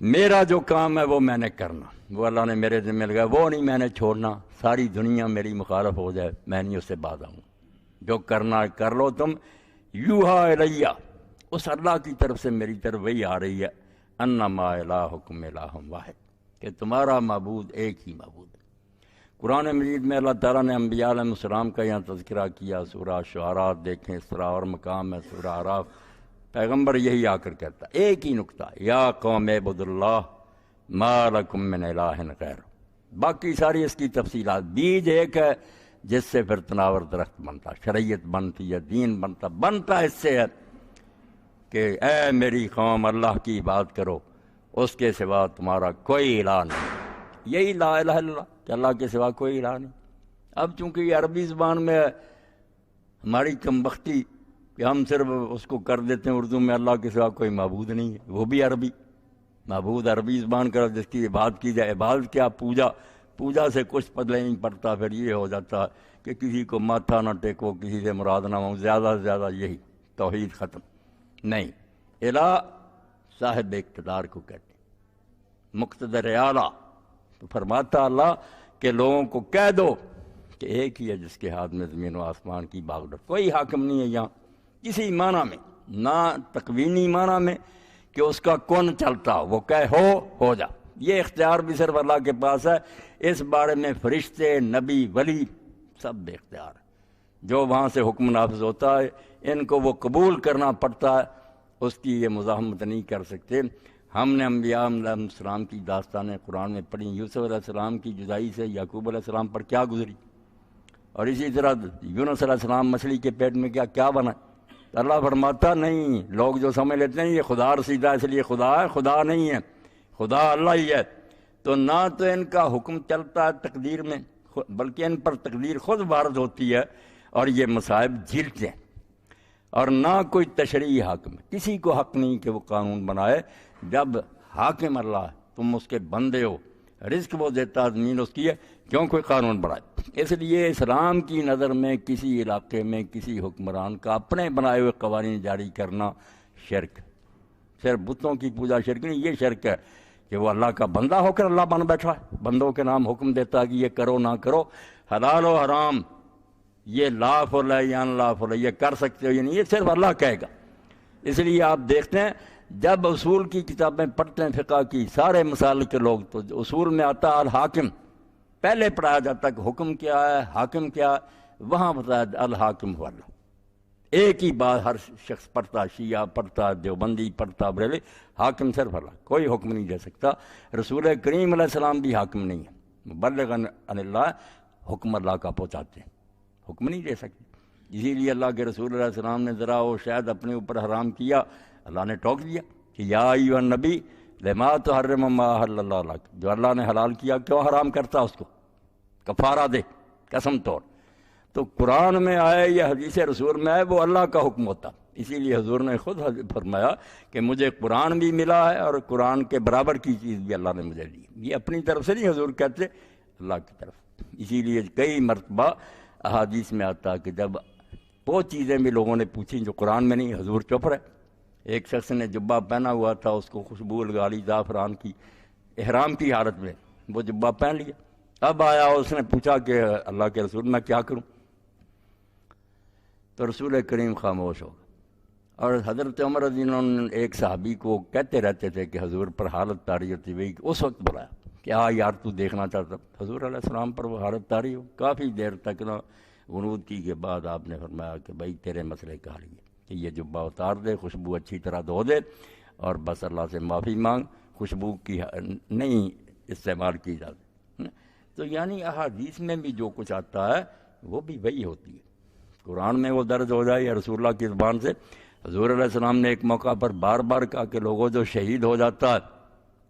میرا جو کام ہے وہ میں نے کرنا، وہ اللہ نے میرے ذمہ لگایا، وہ نہیں میں نے چھوڑنا۔ ساری دنیا میری مخالف ہو جائے میں نہیں اس سے باز آؤں، جو کرنا کر لو تم۔ یوحا الیہ، اس اللہ کی طرف سے میری طرف وہی آ رہی ہے، انما الہکم الہ واحد، کہ تمہارا معبود ایک ہی معبود ہے۔ قرآن مجید میں اللہ تعالیٰ نے انبیاء علیہ السلام کا یہاں تذکرہ کیا، سورہ شعراء دیکھیں، اسراء اور مقام ہے، سورہ اعراف، پیغمبر یہی آ کر کہتا ہے ایک ہی نقطہ، یا قوم اعبدوا اللہ ما لکم من الہ غیر۔ باقی ساری اس کی تفصیلات، بیج ایک ہے جس سے پھر تناور درخت بنتا، شریعت بنتی ہے، دین بنتا اس سے ہے کہ اے میری قوم اللہ کی عبادت کرو، اس کے سوا تمہارا کوئی الہ نہیں۔ یہی لا الہ الا اللہ، کہ اللہ کے سوا کوئی الہ نہیں۔ اب چونکہ یہ عربی زبان میں ہے، ہماری کم بختی کہ ہم صرف اس کو کر دیتے ہیں اردو میں، اللہ کے سوا کوئی معبود نہیں ہے، وہ بھی عربی معبود، عربی زبان کا جس کی عبادت کی جائے۔ عبادت کیا؟ پوجا سے کچھ پتلے نہیں پڑتا، پھر یہ ہو جاتا کہ کسی کو ماتھا نہ ٹیکو، کسی سے مراد نہ ہو، زیادہ سے زیادہ یہی توحید ختم نہیں۔ الہ صاحب اقتدار کو کہتے ہیں، مقتدر اعلیٰ۔ تو فرماتا اللہ کہ لوگوں کو کہہ دو کہ ایک ہی ہے جس کے ہاتھ میں زمین و آسمان کی باغڈور، کوئی حاکم نہیں ہے یہاں کسی معنی میں، نہ تکوینی معنی میں کہ اس کا کون چلتا وہ کہے ہو جا، یہ اختیار بھی صرف اللہ کے پاس ہے۔ اس بارے میں فرشتے، نبی، ولی سب بے اختیار ہے۔ جو وہاں سے حکم نافذ ہوتا ہے ان کو وہ قبول کرنا پڑتا ہے، اس کی یہ مزاحمت نہیں کر سکتے۔ ہم نے انبیاء علیہ السلام کی داستانیں قرآن میں پڑھی، یوسف علیہ السلام کی جدائی سے یعقوب علیہ السلام پر کیا گزری، اور اسی طرح یونس علیہ السلام مچھلی کے پیٹ میں کیا بنا۔ اللہ فرماتا نہیں، لوگ جو سمجھ لیتے ہیں یہ خدا رسیدہ اس لیے خدا ہے، خدا نہیں ہے، خدا اللہ ہی ہے۔ تو نہ تو ان کا حکم چلتا ہے تقدیر میں، بلکہ ان پر تقدیر خود وارد ہوتی ہے اور یہ مصائب جھیلتے ہیں، اور نہ کوئی تشریعی حاکم ہے، کسی کو حق نہیں کہ وہ قانون بنائے۔ جب حاکم اللہ ہے، تم اس کے بندے ہو، رزق وہ دیتا، زمین اس کی ہے، کیوں کوئی قانون بنائے؟ اس لیے اسلام کی نظر میں کسی علاقے میں کسی حکمران کا اپنے بنائے ہوئے قوانین جاری کرنا شرک، صرف بتوں کی پوجا شرک نہیں، یہ شرک ہے کہ وہ اللہ کا بندہ ہو کر اللہ بن بیٹھا ہے، بندوں کے نام حکم دیتا کہ یہ کرو نہ کرو، حلال و حرام، یہ لافل ہے یا ان لافل ہے، یہ کر سکتے ہو یا نہیں، یہ صرف اللہ کہے گا۔ اس لیے آپ دیکھتے ہیں جب اصول کی کتابیں پڑھتے ہیں فقہ کی سارے مسائل کے لوگ، تو اصول میں آتا الحاکم، پہلے پڑھایا جاتا کہ حکم کیا ہے، حاکم کیا ہے، وہاں بتایا الحاکم هو اللہ۔ ایک ہی بات ہر شخص پڑھتا، شیعہ پڑھتا، دیوبندی پڑھتا، بریلوی، حاکم صرف اللہ، کوئی حکم نہیں دے سکتا۔ رسول کریم علیہ السلام بھی حاکم نہیں ہے، مبلغ عن اللہ، حکم اللہ کا پہنچاتے ہیں، حکم نہیں دے سکتے۔ اسی لیے اللہ کے رسول علیہ السلام نے ذرا وہ شاید اپنے اوپر حرام کیا، اللہ نے ٹوک دیا کہ یا ایھا النبی لما تحرم ما احل اللہ لک، جو اللہ نے حلال کیا کیوں حرام کرتا، اس کو کفارہ دے قسم توڑ۔ تو قرآن میں آئے یا حدیث رسول میں آئے وہ اللہ کا حکم ہوتا، اسی لیے حضور نے خود فرمایا کہ مجھے قرآن بھی ملا ہے اور قرآن کے برابر کی چیز بھی اللہ نے مجھے دی، یہ اپنی طرف سے نہیں حضور کہتے، اللہ کی طرف۔ اسی لیے کئی مرتبہ احادیث میں آتا کہ جب وہ چیزیں بھی لوگوں نے پوچھی جو قرآن میں نہیں، حضور چپ رہے۔ ایک شخص نے جبہ پہنا ہوا تھا، اس کو خوشبو لگا لی زعفران کی، احرام کی حالت میں وہ جبہ پہن لیا۔ اب آیا اس نے پوچھا کہ اللہ کے رسول میں کیا کروں، تو رسول کریم خاموش ہو گئے۔ اور حضرت عمر رضی اللہ عنہ ایک صحابی کو کہتے رہتے تھے کہ حضور پر حالت طاری ہوتی ہوئی، اس وقت بلایا کہ یار تو دیکھنا چاہتا، حضور علیہ السلام پر وہ حالت طاری ہو، کافی دیر تک نا غنود کی کے بعد آپ نے فرمایا کہ بھائی تیرے مسئلے کا حل کہ یہ جبہ اتار دے، خوشبو اچھی طرح دھو دے اور بس اللہ سے معافی مانگ، خوشبو کی نہیں استعمال کی جاتی۔ تو یعنی احادیث میں بھی جو کچھ آتا ہے وہ بھی وہی ہوتی ہے، قرآن میں وہ درج ہو جائے یا رسول اللہ کی زبان سے۔ حضور علیہ السلام نے ایک موقع پر بار بار کہا کہ لوگوں جو شہید ہو جاتا ہے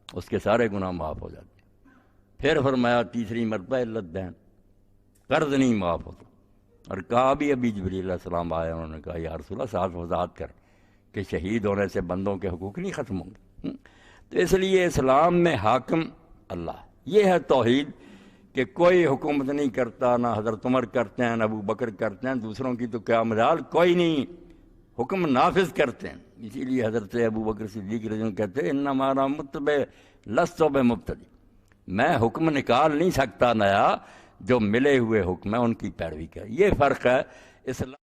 اس کے سارے گناہ معاف ہو جاتے ہیں۔ پھر فرمایا تیسری مرتبہ علت دین، قرض نہیں معاف ہوتا، اور کہا بھی ابھی جبریل علیہ السلام آئے، انہوں نے کہا یا رسول اللہ صاف وضاحت کر کہ شہید ہونے سے بندوں کے حقوق نہیں ختم ہوں گے۔ تو اس لیے اسلام میں حاکم اللہ، یہ ہے توحید کہ کوئی حکومت نہیں کرتا، نہ حضرت عمر کرتے ہیں، نہ ابو بکر کرتے ہیں، دوسروں کی تو کیا مجال، کوئی نہیں، حکم نافذ کرتے ہیں۔ اسی لیے حضرت ابو بکر صدیق رضی اللہ عنہ کہتے ہیں انما انا متبع لست بمبتدی، میں حکم نکال نہیں سکتا نیا، جو ملے ہوئے حکم ہے ان کی پیروی کا. یہ فرق ہے اسلام